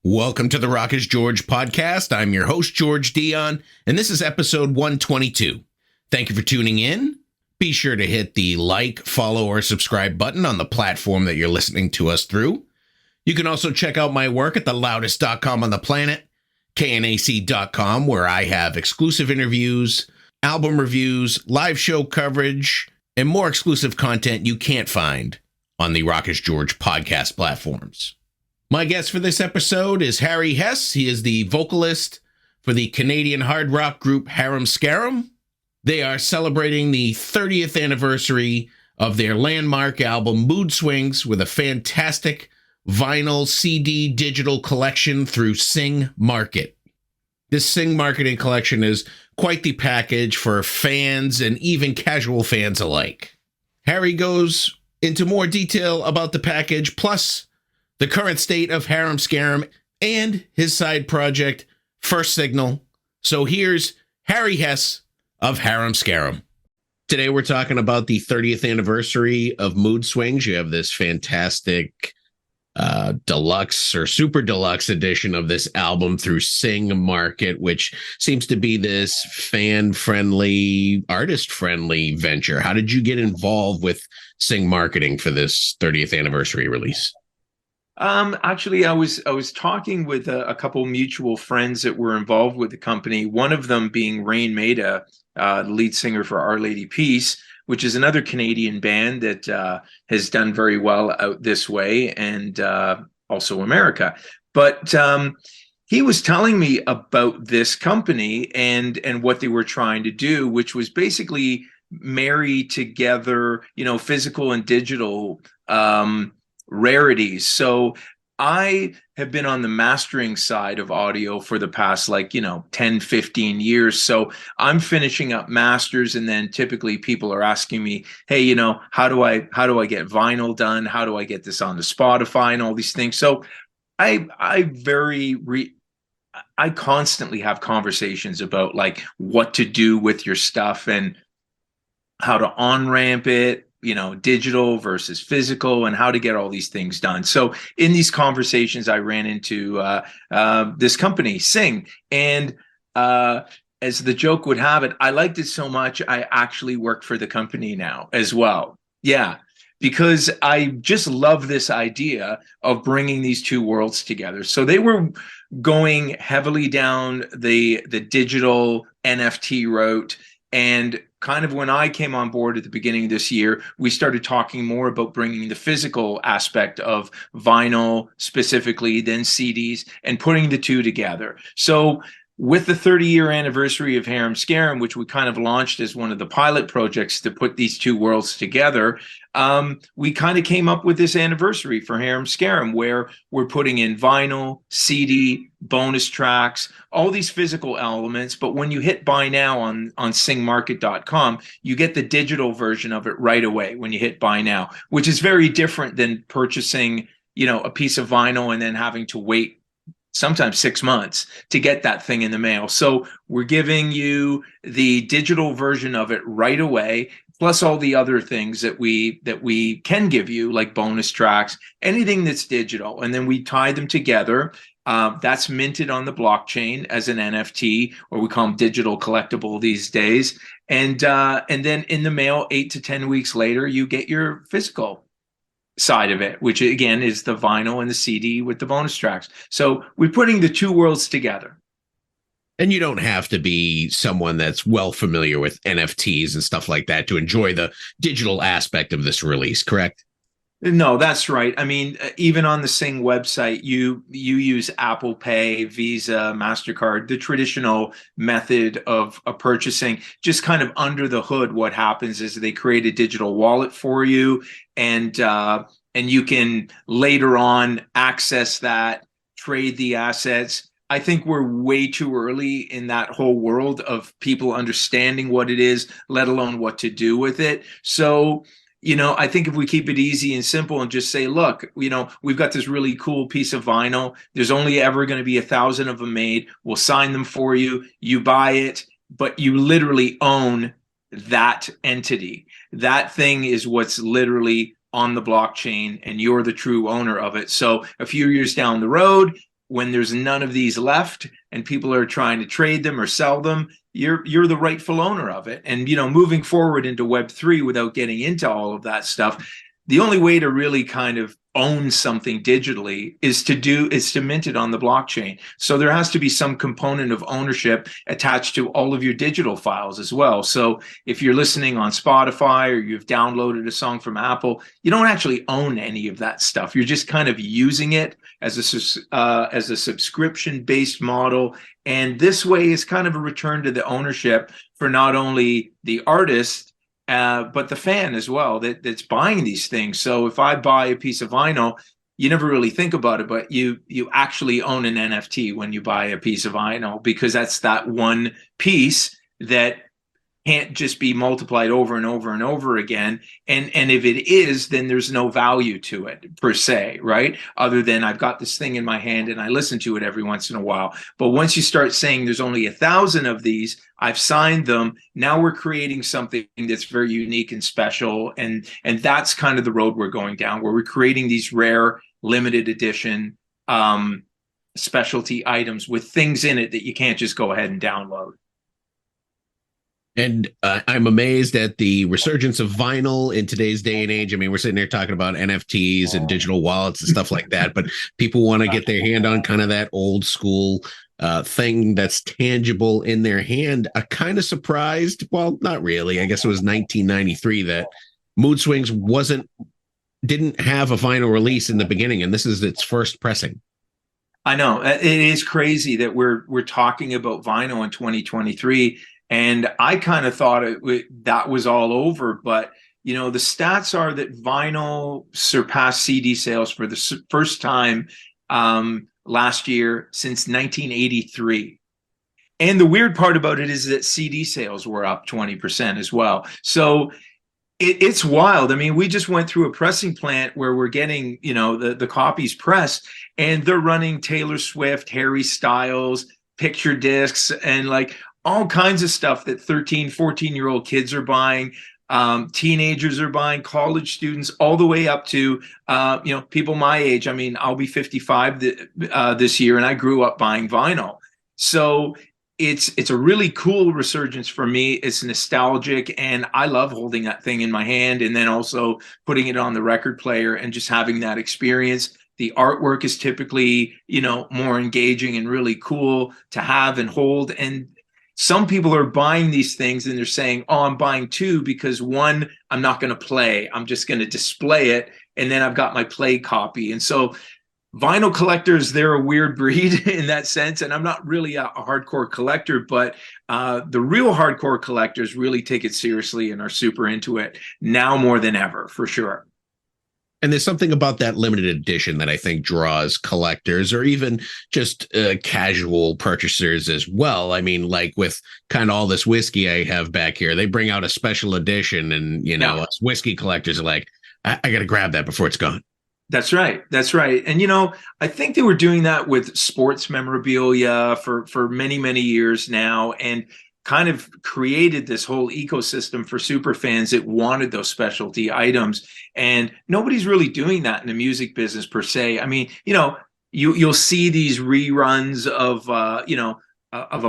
Welcome to the Rock is George podcast. I'm your host, George Dionne, and this is episode 122. Thank you for tuning in. Be sure to hit the like, follow, or subscribe button on the platform that you're listening to us through. You can also check out my work at theloudest.com on the planet, knac.com, where I have exclusive interviews, album reviews, live show coverage, and more exclusive content you can't find on the Rock is George podcast platforms. My guest for this episode is Harry Hess. He is the vocalist for the Canadian hard rock group HAREM SCAREM. They are celebrating the 30th anniversary of their landmark album Mood Swings with a fantastic vinyl CD digital collection through Sing Market. This Sing Marketing collection is quite the package for fans and even casual fans alike. Harry goes into more detail about the package, plus the current state of HAREM SCAREM and his side project, First Signal. So here's Harry Hess of HAREM SCAREM. Today we're talking about the 30th anniversary of Mood Swings. You have this fantastic deluxe or super deluxe edition of this album through Sing Market, which seems to be this fan-friendly, artist-friendly venture. How did you get involved with Sing Marketing for this 30th anniversary release? Actually, I was talking with a couple mutual friends that were involved with the company. One of them being Rain Maida, the lead singer for Our Lady Peace, which is another Canadian band that has done very well out this way, and also America. But he was telling me about this company and what they were trying to do, which was basically marry together, physical and digital rarities. So I have been on the mastering side of audio for the past 10, 15 years. So I'm finishing up masters, and then typically people are asking me, hey, how do I get vinyl done? How do I get this onto Spotify and all these things? So I constantly have conversations about what to do with your stuff and how to on-ramp it, digital versus physical, and how to get all these things done. So in these conversations, I ran into this company, Sing. And as the joke would have it, I liked it so much, I actually work for the company now as well. Yeah, because I just love this idea of bringing these two worlds together. So they were going heavily down the digital NFT route. And kind of when I came on board at the beginning of this year, we started talking more about bringing the physical aspect of vinyl specifically, then CDs, and putting the two together. So with the 30-year anniversary of HAREM SCAREM, which we kind of launched as one of the pilot projects to put these two worlds together, we kind of came up with this anniversary for HAREM SCAREM, where we're putting in vinyl, CD, bonus tracks, all these physical elements. But when you hit buy now on singmarket.com, you get the digital version of it right away when you hit buy now, which is very different than purchasing, a piece of vinyl and then having to wait sometimes 6 months to get that thing in the mail. So we're giving you the digital version of it right away, plus all the other things that we can give you, like bonus tracks, anything that's digital. And then we tie them together. That's minted on the blockchain as an NFT, or we call them digital collectible these days. And then in the mail, 8 to 10 weeks later, you get your physical side of it, which again is the vinyl and the CD with the bonus tracks. So we're putting the two worlds together. And you don't have to be someone that's well familiar with NFTs and stuff like that to enjoy the digital aspect of this release, correct? No, that's right. I mean, even on the Sing website, you use Apple Pay, Visa, MasterCard, the traditional method of purchasing. Just kind of under the hood, what happens is they create a digital wallet for you, and you can later on access that, trade the assets. I think we're way too early in that whole world of people understanding what it is, let alone what to do with it. So I think if we keep it easy and simple and just say, look, we've got this really cool piece of vinyl. There's only ever going to be 1,000 of them made. We'll sign them for you. You buy it, but you literally own that entity. That thing is what's literally on the blockchain, and you're the true owner of it. So a few years down the road, when there's none of these left and people are trying to trade them or sell them, you're the rightful owner of it. And, moving forward into Web3 without getting into all of that stuff, the only way to really kind of own something digitally is to mint it on the blockchain. So there has to be some component of ownership attached to all of your digital files as well. So if you're listening on Spotify or you've downloaded a song from Apple, you don't actually own any of that stuff. You're just kind of using it as a subscription-based model. And this way is kind of a return to the ownership for not only the artist, but the fan as well that's buying these things. So if I buy a piece of vinyl, you never really think about it, but you actually own an NFT when you buy a piece of vinyl, because that's that one piece that can't just be multiplied over and over and over again. And if it is, then there's no value to it per se, right? Other than I've got this thing in my hand and I listen to it every once in a while. But once you start saying there's only 1,000 of these, I've signed them, now we're creating something that's very unique and special. And that's kind of the road we're going down, where we're creating these rare, limited edition specialty items with things in it that you can't just go ahead and download. And I'm amazed at the resurgence of vinyl in today's day and age. I mean, we're sitting there talking about NFTs and digital wallets and stuff like that, but people want to get their hand on kind of that old school thing that's tangible in their hand. Kind of surprised. Well, not really. I guess it was 1993 that Mood Swings didn't have a vinyl release in the beginning, and this is its first pressing. I know it is crazy that we're talking about vinyl in 2023. And I kind of thought that was all over. But, the stats are that vinyl surpassed CD sales for the first time last year since 1983. And the weird part about it is that CD sales were up 20% as well. So it's wild. I mean, we just went through a pressing plant where we're getting, the copies pressed, and they're running Taylor Swift, Harry Styles, picture discs, and like all kinds of stuff that 13, 14-year-old kids are buying, teenagers are buying, college students, all the way up to, people my age. I mean, I'll be 55 this year, and I grew up buying vinyl. So it's a really cool resurgence for me. It's nostalgic, and I love holding that thing in my hand and then also putting it on the record player and just having that experience. The artwork is typically, more engaging and really cool to have and hold. And some people are buying these things and they're saying, oh, I'm buying two because one, I'm not going to play. I'm just going to display it. And then I've got my play copy. And so vinyl collectors, they're a weird breed in that sense. And I'm not really a hardcore collector, but the real hardcore collectors really take it seriously and are super into it now more than ever, for sure. And there's something about that limited edition that I think draws collectors or even just casual purchasers as well. I mean, like with kind of all this whiskey I have back here, they bring out a special edition and, us whiskey collectors are like, I got to grab that before it's gone. That's right. That's right. And, I think they were doing that with sports memorabilia for many, many years now, and kind of created this whole ecosystem for super fans that wanted those specialty items. And nobody's really doing that in the music business per se. I mean, you'll see these reruns of a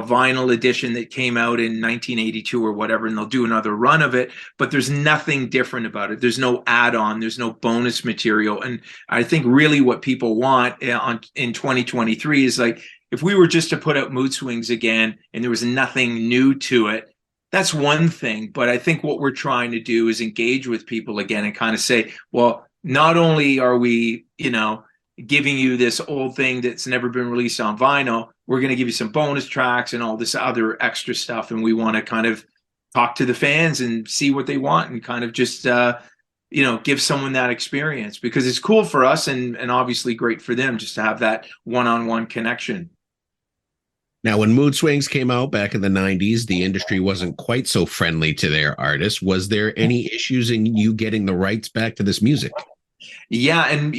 vinyl edition that came out in 1982 or whatever, and they'll do another run of it, but there's nothing different about it. There's no add-on, there's no bonus material. And I think really what people want in 2023 is like, if we were just to put out Mood Swings again and there was nothing new to it, that's one thing. But I think what we're trying to do is engage with people again and kind of say, well, not only are we, giving you this old thing that's never been released on vinyl, we're going to give you some bonus tracks and all this other extra stuff. And we want to kind of talk to the fans and see what they want and kind of just, give someone that experience, because it's cool for us and obviously great for them just to have that one-on-one connection. Now, when Mood Swings came out back in the 90s, the industry wasn't quite so friendly to their artists. Was there any issues in you getting the rights back to this music? Yeah. And,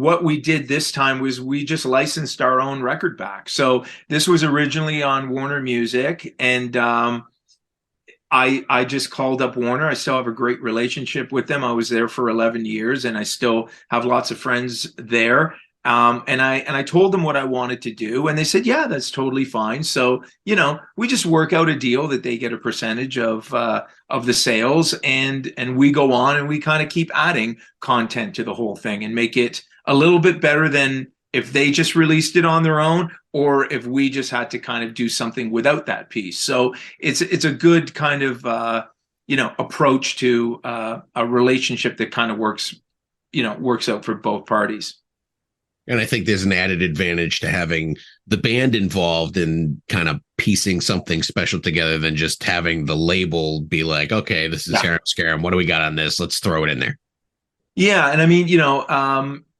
what we did this time was we just licensed our own record back. So this was originally on Warner Music, and I just called up Warner. I still have a great relationship with them. I was there for 11 years and I still have lots of friends there. And I told them what I wanted to do, and they said, yeah, that's totally fine. So, we just work out a deal that they get a percentage of the sales, and we go on and we kind of keep adding content to the whole thing and make it a little bit better than if they just released it on their own, or if we just had to kind of do something without that piece. So it's a good kind of approach to a relationship that kind of works out for both parties. And I think there's an added advantage to having the band involved in kind of piecing something special together than just having the label be like, okay, this is Harem Scareem. What do we got on this? Let's throw it in there. Yeah. And I mean,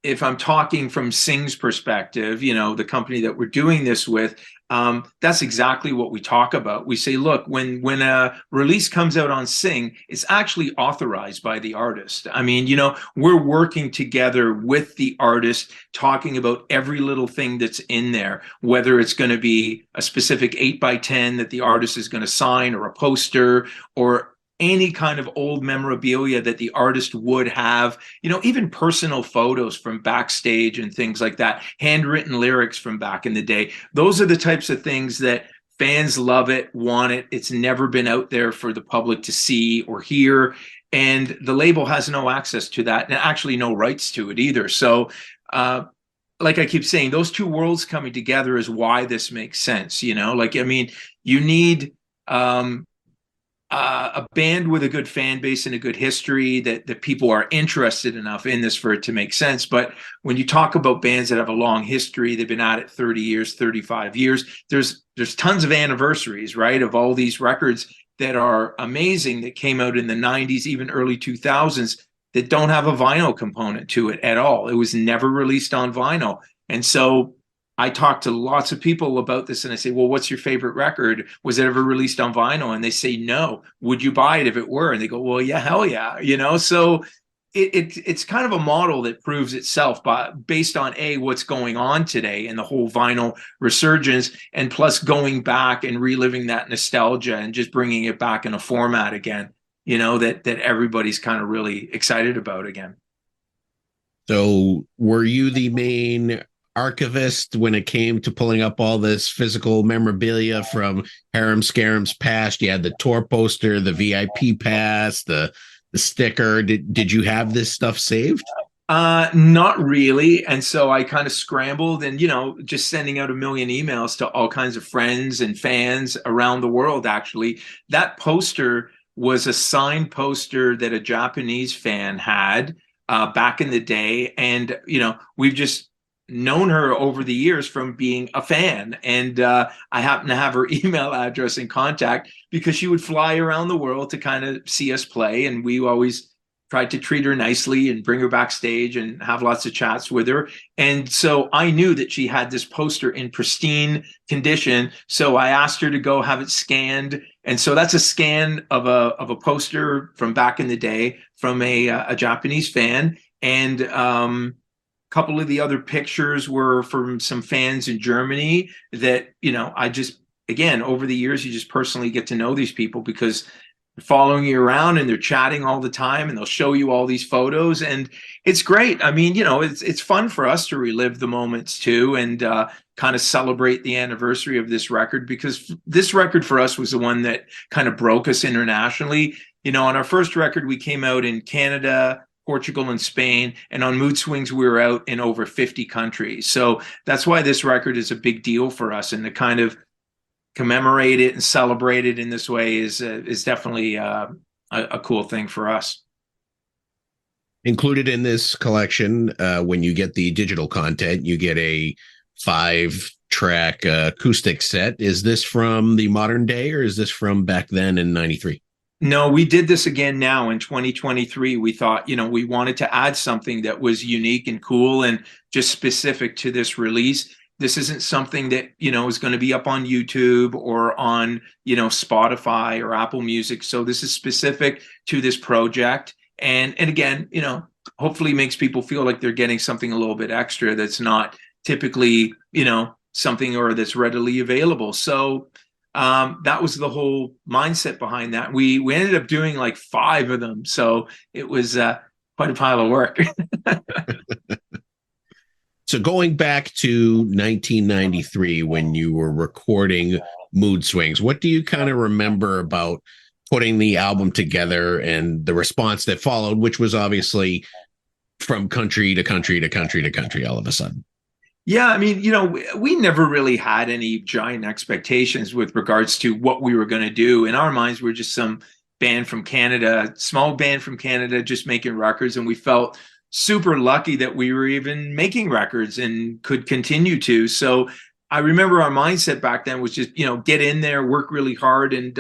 if I'm talking from Sing's perspective, the company that we're doing this with, that's exactly what we talk about. We say, look, when a release comes out on Sing, it's actually authorized by the artist. I mean, we're working together with the artist, talking about every little thing that's in there, whether it's going to be a specific 8x10 that the artist is going to sign, or a poster, or any kind of old memorabilia that the artist would have, even personal photos from backstage and things like that, handwritten lyrics from back in the day. Those are the types of things that fans love it, want it. It's never been out there for the public to see or hear. And the label has no access to that, and actually no rights to it either. So, like I keep saying, those two worlds coming together is why this makes sense. You need a band with a good fan base and a good history that people are interested enough in this for it to make sense. But when you talk about bands that have a long history, they've been at it 30 years, 35 years, there's tons of anniversaries, right, of all these records that are amazing that came out in the 90s, even early 2000s, that don't have a vinyl component to it at all. It was never released on vinyl. And so I talk to lots of people about this, and I say, well, what's your favorite record? Was it ever released on vinyl? And they say, no. Would you buy it if it were? And they go, well, yeah, hell yeah. So it's kind of a model that proves itself based on what's going on today and the whole vinyl resurgence, and plus going back and reliving that nostalgia and just bringing it back in a format again, that everybody's kind of really excited about again. So were you the main archivist when it came to pulling up all this physical memorabilia from Harem Scareem's past? You had the tour poster, the VIP pass, the sticker. Did you have this stuff saved? Not really. And so I kind of scrambled and, just sending out a million emails to all kinds of friends and fans around the world. Actually, that poster was a signed poster that a Japanese fan had back in the day. And, we've just known her over the years from being a fan. And I happen to have her email address and contact because she would fly around the world to kind of see us play. And we always tried to treat her nicely and bring her backstage and have lots of chats with her. And so I knew that she had this poster in pristine condition. So I asked her to go have it scanned. And so that's a scan of a poster from back in the day from a Japanese fan. And couple of the other pictures were from some fans in Germany that, I just, again, over the years, you just personally get to know these people because they're following you around and they're chatting all the time and they'll show you all these photos. And it's great. I mean, it's fun for us to relive the moments too, and kind of celebrate the anniversary of this record, because this record for us was the one that kind of broke us internationally. On our first record, we came out in Canada, Portugal, and Spain, and on Mood Swings we were out in over 50 countries. So that's why this record is a big deal for us, and to kind of commemorate it and celebrate it in this way is definitely a cool thing for us. Included in this collection, when you get the digital content, you get a 5-track acoustic set. Is this from the modern day, or is this from back then in 93? No, we did this again now in 2023. We thought, we wanted to add something that was unique and cool and just specific to this release. This isn't something that, is going to be up on YouTube or on, Spotify or Apple Music. So this is specific to this project. And again, hopefully makes people feel like they're getting something a little bit extra that's not typically, something or that's readily available. So that was the whole mindset behind that. We ended up doing like 5 of them, so it was quite a pile of work. So going back to 1993 when you were recording Mood Swings, what do you kind of remember about putting the album together and the response that followed, which was obviously from country to country to country to country all of a sudden? Yeah, I mean, we never really had any giant expectations with regards to what we were going to do. In our minds, we're just some band from Canada, small band from Canada, just making records. And we felt super lucky that we were even making records and could continue to. So I remember our mindset back then was just, get in there, work really hard, and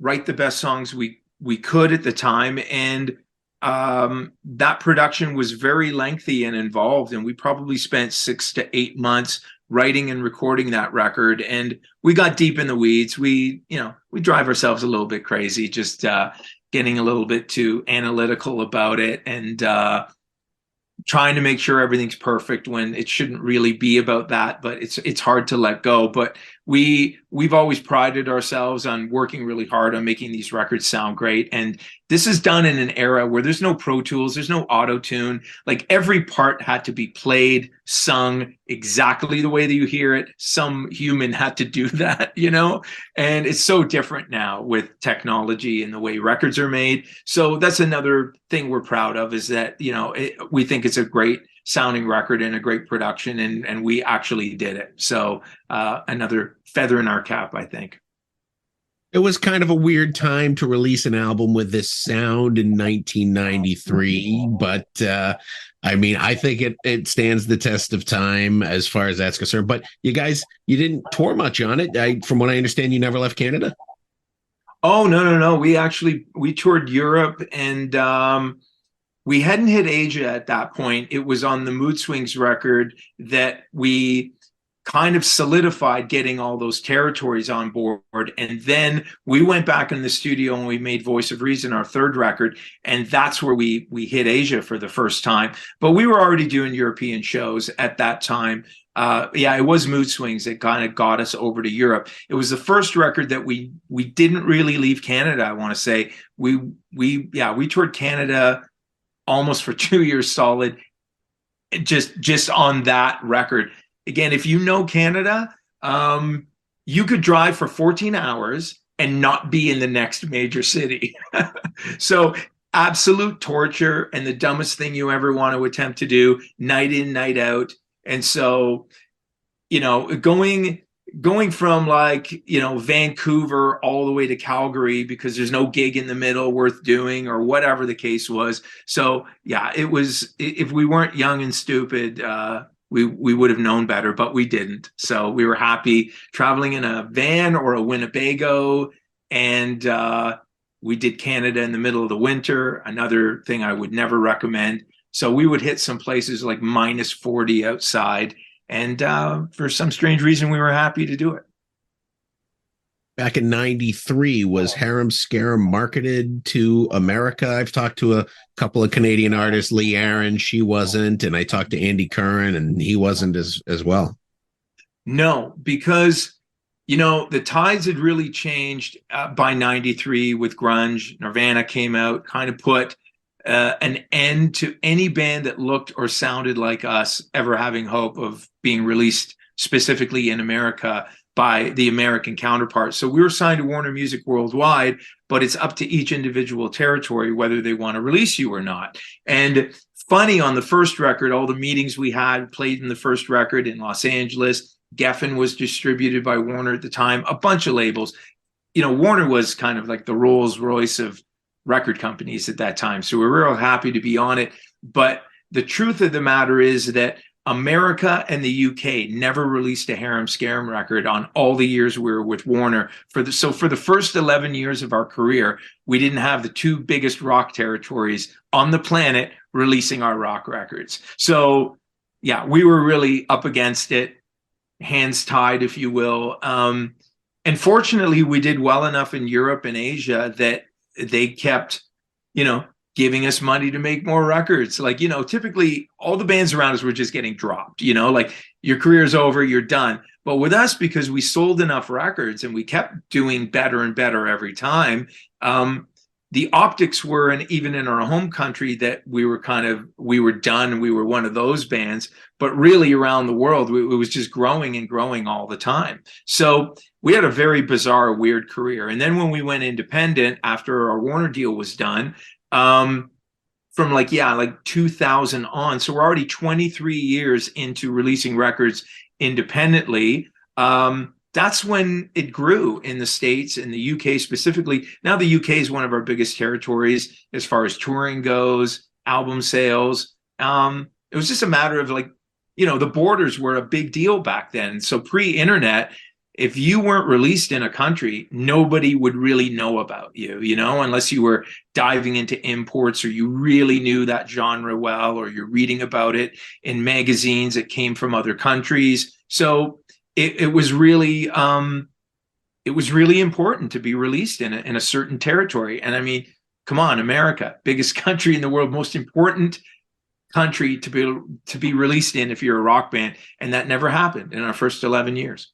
write the best songs we could at the time. And that production was very lengthy and involved, and we probably spent 6 to 8 months writing and recording that record. And we got deep in the weeds. We drive ourselves a little bit crazy, just getting a little bit too analytical about it, and trying to make sure everything's perfect when it shouldn't really be about that. But it's hard to let go. But we've always prided ourselves on working really hard on making these records sound great. And this is done in an era where there's no Pro Tools, there's no auto tune. Like, every part had to be played, sung exactly the way that you hear it. Some human had to do that, and it's so different now with technology and the way records are made. So that's another thing we're proud of, is that, we think it's a great sounding record and a great production, and we actually did it. So another feather in our cap, I think. It was kind of a weird time to release an album with this sound in 1993, but I mean, I think it stands the test of time as far as that's concerned. But you guys, you didn't tour much on it. From what I understand, you never left Canada. Oh, no. We toured Europe, and we hadn't hit Asia at that point. It was on the Mood Swings record that we kind of solidified getting all those territories on board. And then we went back in the studio and we made Voice of Reason, our third record. And that's where we hit Asia for the first time. But we were already doing European shows at that time. It was Mood Swings that kind of got us over to Europe. It was the first record that we didn't really leave Canada, I want to say. We toured Canada almost for 2 years solid, just on that record. Again, if you know Canada, you could drive for 14 hours and not be in the next major city. So absolute torture, and the dumbest thing you ever want to attempt to do, night in, night out. And so, going from Vancouver all the way to Calgary because there's no gig in the middle worth doing, or whatever the case was. So yeah, it was, if we weren't young and stupid, we would have known better, but we didn't. So we were happy traveling in a van or a Winnebago, and we did Canada in the middle of the winter, another thing I would never recommend. So we would hit some places like minus 40 outside, and for some strange reason, we were happy to do it. Back in 93, was HAREM SCAREM marketed to America? I've talked to a couple of Canadian artists, Lee Aaron, she wasn't, and I talked to Andy Curran, and he wasn't as well. No, because, the tides had really changed by 93 with grunge. Nirvana came out, kind of put an end to any band that looked or sounded like us ever having hope of being released specifically in America by the American counterparts. So we were signed to Warner Music Worldwide, but it's up to each individual territory whether they want to release you or not. And funny, on the first record, all the meetings we had played in the first record in Los Angeles. Geffen was distributed by Warner at the time, a bunch of labels. Warner was kind of like the Rolls Royce of record companies at that time. So we're real happy to be on it. But the truth of the matter is that America and the UK never released a HAREM SCAREM record on all the years we were with Warner. So for the first 11 years of our career, we didn't have the two biggest rock territories on the planet releasing our rock records. So yeah, we were really up against it, hands tied, if you will. And fortunately, we did well enough in Europe and Asia that they kept, giving us money to make more records. Like, typically all the bands around us were just getting dropped, like your career's over, you're done. But with us, because we sold enough records and we kept doing better and better every time, the optics were, and even in our home country, that we were done. We were one of those bands, but really around the world, it was just growing and growing all the time. So we had a very bizarre, weird career. And then when we went independent after our Warner deal was done, from like 2000 on, so we're already 23 years into releasing records independently. That's when it grew in the States, in the UK specifically. Now the UK is one of our biggest territories as far as touring goes, album sales. It was just a matter of like, the borders were a big deal back then. So pre-internet, if you weren't released in a country, nobody would really know about you, unless you were diving into imports or you really knew that genre well, or you're reading about it in magazines that came from other countries. So it was really important to be released in a certain territory. And I mean, come on, America, biggest country in the world, most important country to be released in if you're a rock band, and that never happened in our first 11 years.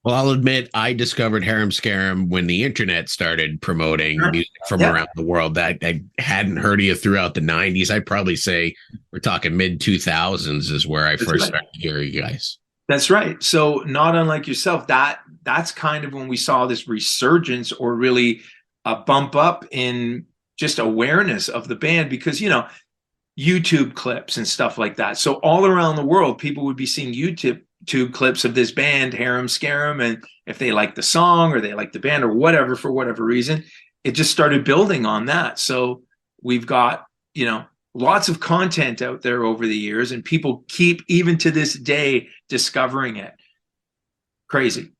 Well, I'll admit I discovered Harem Scareem when the internet started promoting music from around the world. That I hadn't heard of you throughout the 90s. I'd probably say we're talking mid 2000s is where I first started to hear you guys. That's right. So not unlike yourself, that's kind of when we saw this resurgence, or really a bump up in just awareness of the band, because, YouTube clips and stuff like that. So all around the world, people would be seeing YouTube clips of this band, Harem Scareem, and if they like the song or they like the band or whatever, for whatever reason, it just started building on that. So we've got, lots of content out there over the years, and people keep, even to this day, discovering it. Crazy.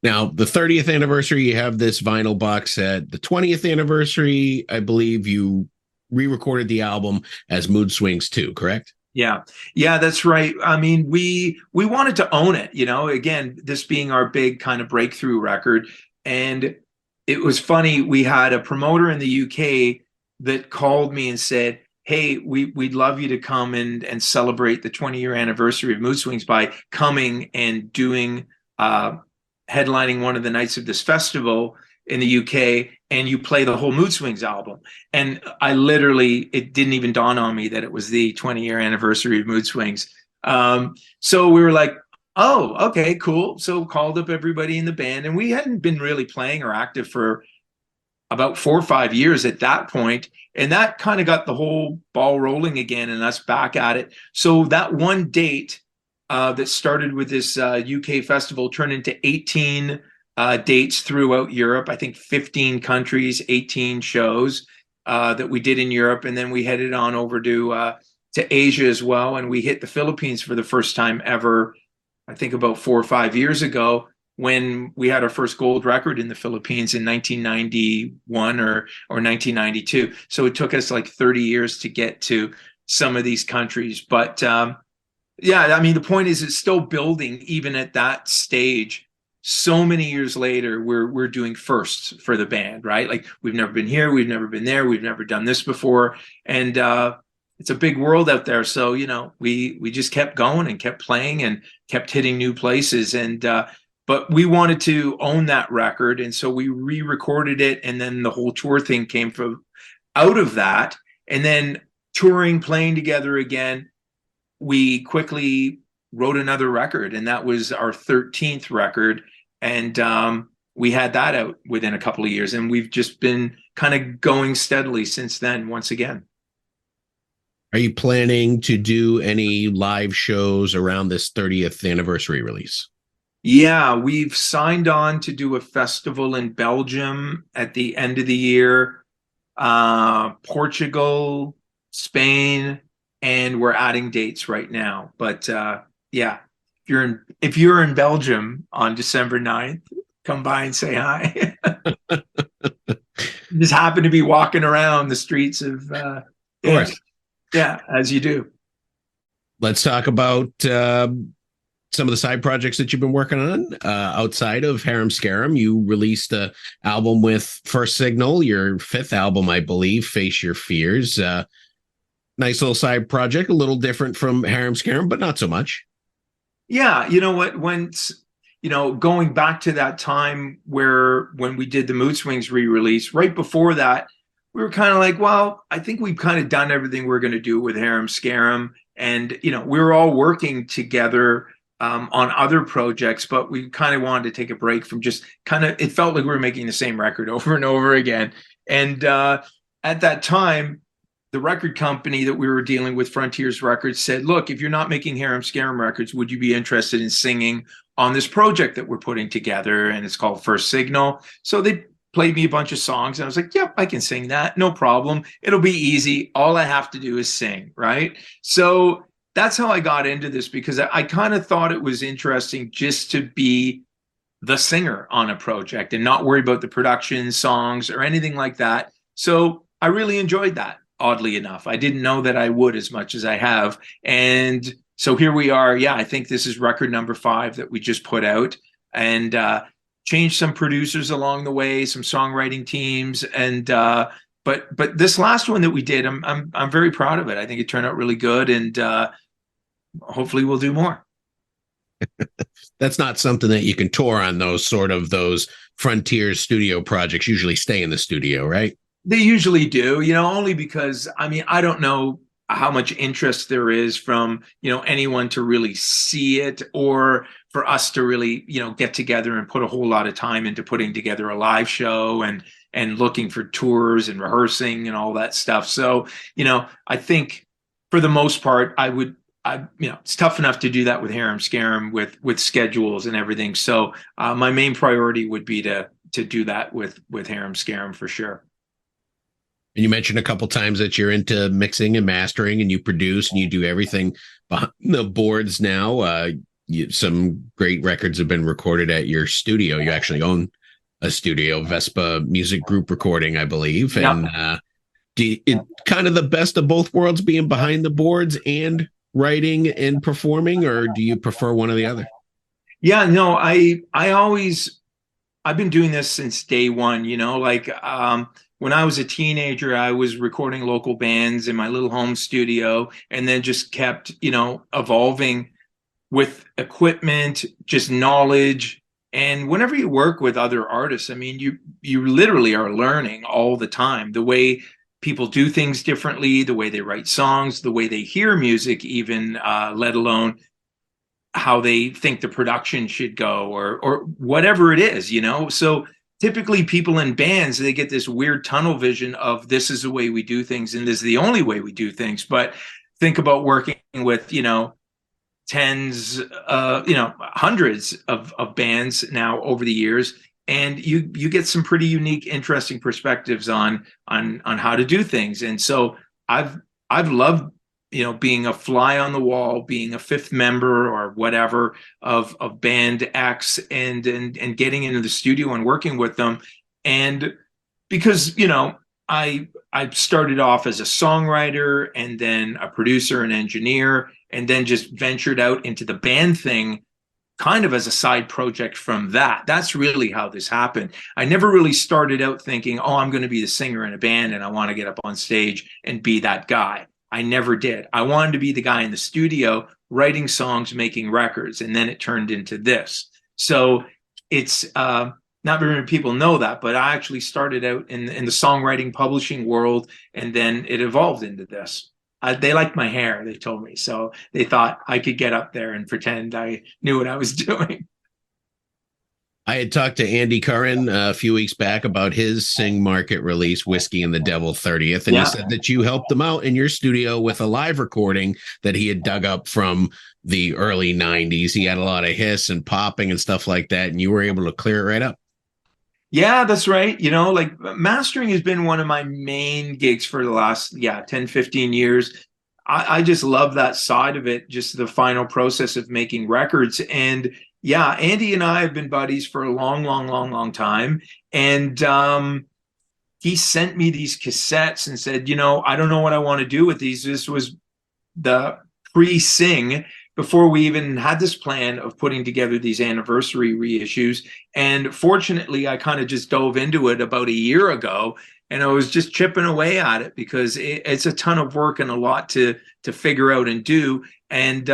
Now, the 30th anniversary, you have this vinyl box set. The 20th anniversary, I believe you re-recorded the album as Mood Swings 2, correct? Yeah, that's right. I mean, we wanted to own it, again, this being our big kind of breakthrough record. And it was funny. We had a promoter in the UK that called me and said, hey, we'd love you to come and celebrate the 20-year anniversary of Mood Swings by coming and doing headlining one of the nights of this festival in the UK, and you play the whole Mood Swings album. And it didn't even dawn on me that it was the 20-year anniversary of Mood Swings. So we were like, oh, okay, cool. So called up everybody in the band, and we hadn't been really playing or active for about 4 or 5 years at that point. And that kind of got the whole ball rolling again, and us back at it. So that one date that started with this UK festival turned into 18 dates throughout Europe. I think 15 countries, 18 shows that we did in Europe. And then we headed on over to Asia as well. And we hit the Philippines for the first time ever, I think about 4 or 5 years ago, when we had our first gold record in the Philippines in 1991 or 1992. So it took us like 30 years to get to some of these countries. But I mean, the point is, it's still building even at that stage. So many years later, we're doing firsts for the band, right? Like, we've never been here, we've never been there, we've never done this before. And it's a big world out there. So, we just kept going and kept playing and kept hitting new places. And but we wanted to own that record, and so we re-recorded it, and then the whole tour thing came out of that. And then touring, playing together again, we quickly wrote another record, and that was our 13th record. And we had that out within a couple of years, and we've just been kind of going steadily since then, once again. Are you planning to do any live shows around this 30th anniversary release? Yeah, we've signed on to do a festival in Belgium at the end of the year, Portugal, Spain, and we're adding dates right now. But if you're in Belgium on December 9th, come by and say hi. Just happen to be walking around the streets of course. Yeah, as you do. Let's talk about some of the side projects that you've been working on outside of Harem Scareem. You released an album with First Signal, your 5th album, I believe, Face Your Fears. Nice little side project, a little different from Harem Scareem, but not so much. Yeah, you know what? going back to that time when we did the Mood Swings re-release, right before that, we were kind of like, well, I think we've kind of done everything we're going to do with Harem Scarum. And, we were all working together on other projects, but we kind of wanted to take a break from just it felt like we were making the same record over and over again. And at that time, the record company that we were dealing with, Frontiers Records, said, look, if you're not making Harem Scarum records, would you be interested in singing on this project that we're putting together? And it's called First Signal. So they played me a bunch of songs, and I was like, yep, I can sing that. No problem. It'll be easy. All I have to do is sing, right? So that's how I got into this, because I kind of thought it was interesting just to be the singer on a project and not worry about the production, songs, or anything like that. So I really enjoyed that, oddly enough. I didn't know that I would as much as I have. And so here we are. Yeah, I think this is record number 5 that we just put out, and changed some producers along the way, some songwriting teams, and but this last one that we did, I'm very proud of it. I think it turned out really good, and hopefully we'll do more. That's not something that you can tour on. Those Frontier studio projects usually stay in the studio, right? They usually do, only because, I don't know how much interest there is from, anyone to really see it, or for us to really, get together and put a whole lot of time into putting together a live show and looking for tours and rehearsing and all that stuff. So, I think for the most part, it's tough enough to do that with Harem Scarum with schedules and everything. So my main priority would be to do that with Harem Scarum for sure. And you mentioned a couple times that you're into mixing and mastering, and you produce and you do everything behind the boards now. Some great records have been recorded at your studio. You actually own a studio, Vespa Music Group recording, I believe. Yep. And kind of the best of both worlds, being behind the boards and writing and performing, or do you prefer one or the other? Yeah, no, I've been doing this since day one, when I was a teenager, I was recording local bands in my little home studio, and then just kept, evolving with equipment, just knowledge. And whenever you work with other artists, you literally are learning all the time, the way people do things differently, the way they write songs, the way they hear music, even let alone how they think the production should go, or whatever it is, So typically people in bands, they get this weird tunnel vision of this is the way we do things and this is the only way we do things. But think about working with, tens, hundreds of bands now over the years, and you get some pretty unique, interesting perspectives on how to do things. And so I've loved, being a fly on the wall, being a fifth member or whatever of band X, and getting into the studio and working with them. And because, I started off as a songwriter and then a producer and engineer, and then just ventured out into the band thing kind of as a side project from that. That's really how this happened. I never really started out thinking, oh, I'm going to be the singer in a band and I want to get up on stage and be that guy. I never did. I wanted to be the guy in the studio writing songs, making records, and then it turned into this. So it's not very many people know that, but I actually started out in the songwriting publishing world, and then it evolved into this. They liked my hair, they told me, so they thought I could get up there and pretend I knew what I was doing. I had talked to Andy Curran a few weeks back about his Sing Market release, Whiskey and the Devil 30th. And he said that you helped him out in your studio with a live recording that he had dug up from the early 90s. He had a lot of hiss and popping and stuff like that, and you were able to clear it right up. Yeah, that's right. Mastering has been one of my main gigs for the last, 10, 15 years. I just love that side of it, just the final process of making records. And yeah, Andy and I have been buddies for a long time. And he sent me these cassettes and said, I don't know what I want to do with these. This was the pre-Sing, before we even had this plan of putting together these anniversary reissues. And fortunately, I kind of just dove into it about a year ago, and I was just chipping away at it because it's a ton of work and a lot to figure out and do. And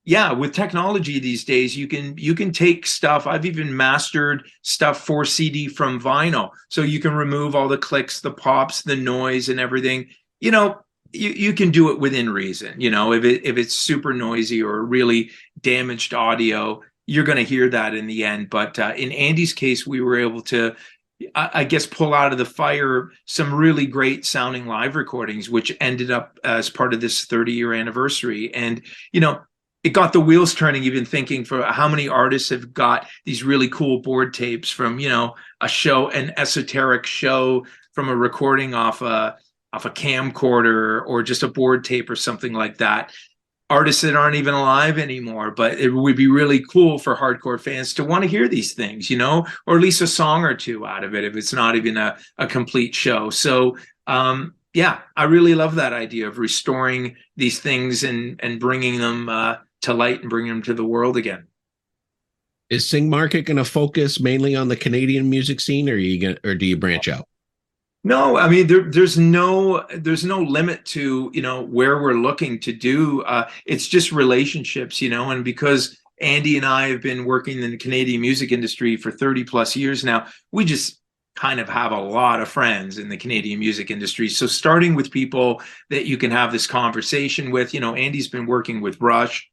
yeah, with technology these days, you can take stuff. I've even mastered stuff for CD from vinyl, so you can remove all the clicks, the pops, the noise, and everything. You know, you can do it within reason. You know, if it's super noisy or really damaged audio, you're going to hear that in the end. But in Andy's case, we were able to, I guess, pull out of the fire some really great sounding live recordings, which ended up as part of this 30-year anniversary. And, you know, it got the wheels turning, even thinking for how many artists have got these really cool board tapes from, you know, a show, an esoteric show from a recording off a camcorder or just a board tape or something like that. Artists that aren't even alive anymore, but it would be really cool for hardcore fans to want to hear these things, you know, or at least a song or two out of it if it's not even a complete show. So yeah, I really love that idea of restoring these things and bringing them to light and bringing them to the world again. Is Sing Market going to focus mainly on the Canadian music scene, or do you branch out? No, I mean there's no limit to, you know, where we're looking to do. It's just relationships, you know, and because Andy and I have been working in the Canadian music industry for 30 plus years now, we just kind of have a lot of friends in the Canadian music industry. So starting with people that you can have this conversation with, you know, Andy's been working with Rush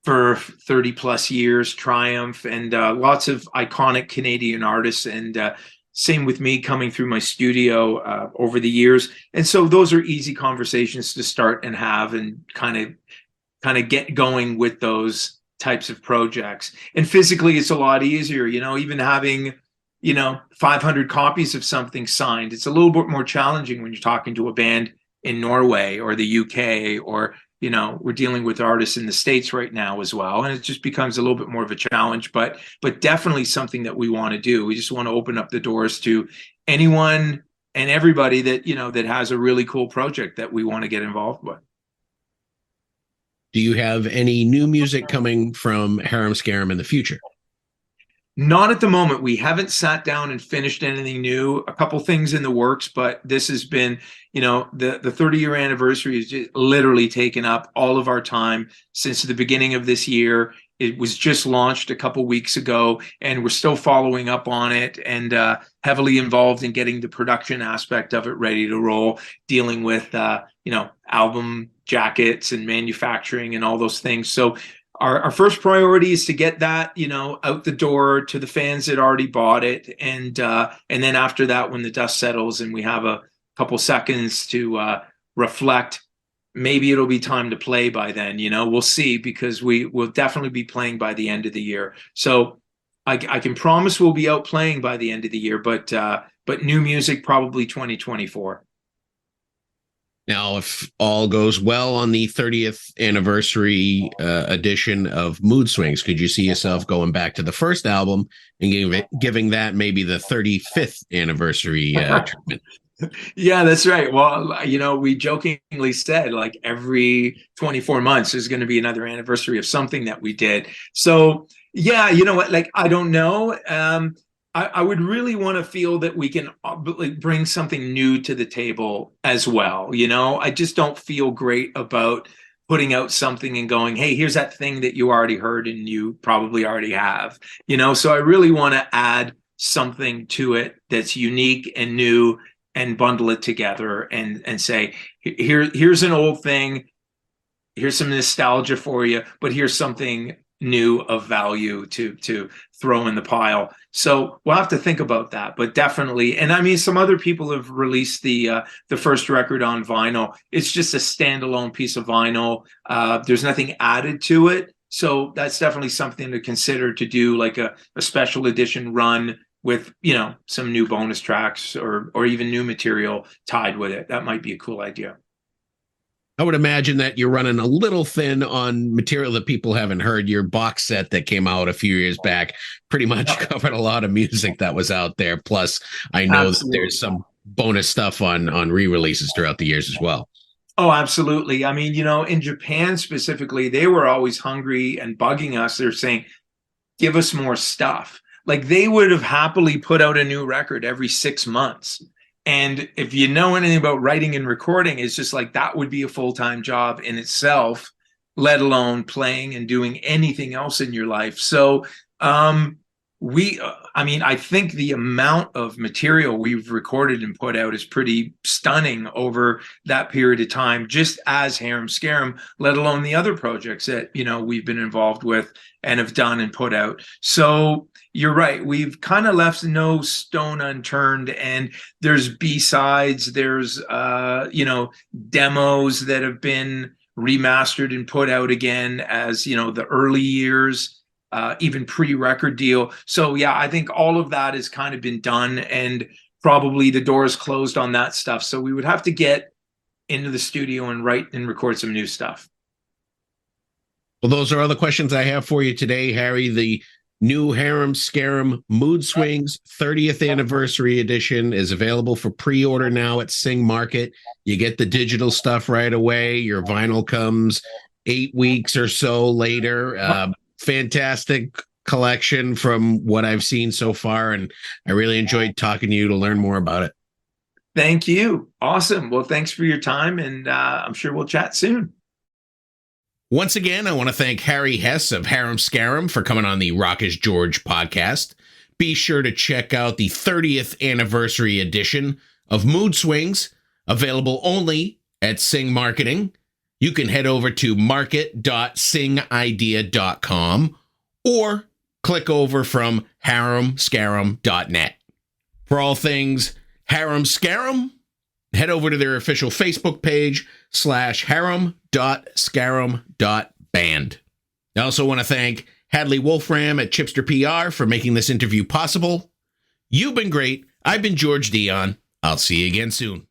for 30 plus years, Triumph, and lots of iconic Canadian artists, and same with me coming through my studio over the years. And so those are easy conversations to start and have and kind of get going with those types of projects. And physically, it's a lot easier, you know, even having, you know, 500 copies of something signed. It's a little bit more challenging when you're talking to a band in Norway or the UK, or, you know, we're dealing with artists in the States right now as well. And it just becomes a little bit more of a challenge, but definitely something that we want to do. We just want to open up the doors to anyone and everybody that, you know, that has a really cool project that we want to get involved with. Do you have any new music coming from HAREM SCAREM in the future? Not at the moment. We haven't sat down and finished anything new. A couple things in the works, but this has been, you know, the 30-year anniversary has just literally taken up all of our time since the beginning of this year. It was just launched a couple weeks ago, and we're still following up on it and heavily involved in getting the production aspect of it ready to roll, dealing with, you know, album jackets and manufacturing and all those things. So our first priority is to get that, you know, out the door to the fans that already bought it. And then after that, when the dust settles and we have a couple seconds to reflect, maybe it'll be time to play by then, you know, we'll see, because we will definitely be playing by the end of the year. So I can promise we'll be out playing by the end of the year, but new music probably 2024. Now, if all goes well on the 30th anniversary edition of Mood Swings, could you see yourself going back to the first album and giving that maybe the 35th anniversary treatment? Yeah, that's right. Well, you know, we jokingly said like every 24 months there's going to be another anniversary of something that we did. So yeah, you know what, like, I don't know. I would really want to feel that we can bring something new to the table as well. You know, I just don't feel great about putting out something and going, hey, here's that thing that you already heard and you probably already have, you know, so I really want to add something to it that's unique and new and bundle it together and say, here's an old thing. Here's some nostalgia for you, but here's something new of value to throw in the pile. So we'll have to think about that, but definitely. And I mean, some other people have released the first record on vinyl. It's just a standalone piece of vinyl. There's nothing added to it. So that's definitely something to consider, to do like a special edition run with, you know, some new bonus tracks or even new material tied with it. That might be a cool idea. I would imagine that you're running a little thin on material that people haven't heard. Your box set that came out a few years back pretty much covered a lot of music that was out there. Plus, I know that there's some bonus stuff on re-releases throughout the years as well. Oh, absolutely. I mean, you know, in Japan specifically, they were always hungry and bugging us. They're saying, give us more stuff. Like, they would have happily put out a new record every 6 months. And if you know anything about writing and recording, it's just like that would be a full-time job in itself. let alone playing and doing anything else in your life. So I think the amount of material we've recorded and put out is pretty stunning over that period of time, just as Harem Scarum, let alone the other projects that, we've been involved with and have done and put out. So you're right. We've kind of left no stone unturned, and there's B-sides, there's, demos that have been remastered and put out again as, the early years. Even pre-record deal. So yeah, I think all of that has kind of been done, and probably the doors closed on that stuff. So we would have to get into the studio and write and record some new stuff. Well, those are all the questions I have for you today, Harry. The new Harem Scarum Mood Swings 30th Anniversary Edition is available for pre-order now at Sing Market. You get the digital stuff right away. Your vinyl comes 8 weeks or so later. Fantastic collection from what I've seen so far, and I really enjoyed talking to you to learn more about it. Thank you. Awesome. Well, thanks for your time, and I'm sure we'll chat soon. Once again, I want to thank Harry Hess of Harem Scarum for coming on the Rock is George podcast. Be sure to check out the 30th Anniversary Edition of Mood Swings, available only at Sing Marketing. You can head over to market.singidea.com or click over from haremscarum.net. For all things Harem Scarum, head over to their official Facebook page /harem.scarum.band. I also want to thank Hadley Wolfram at Chipster PR for making this interview possible. You've been great. I've been George Dionne. I'll see you again soon.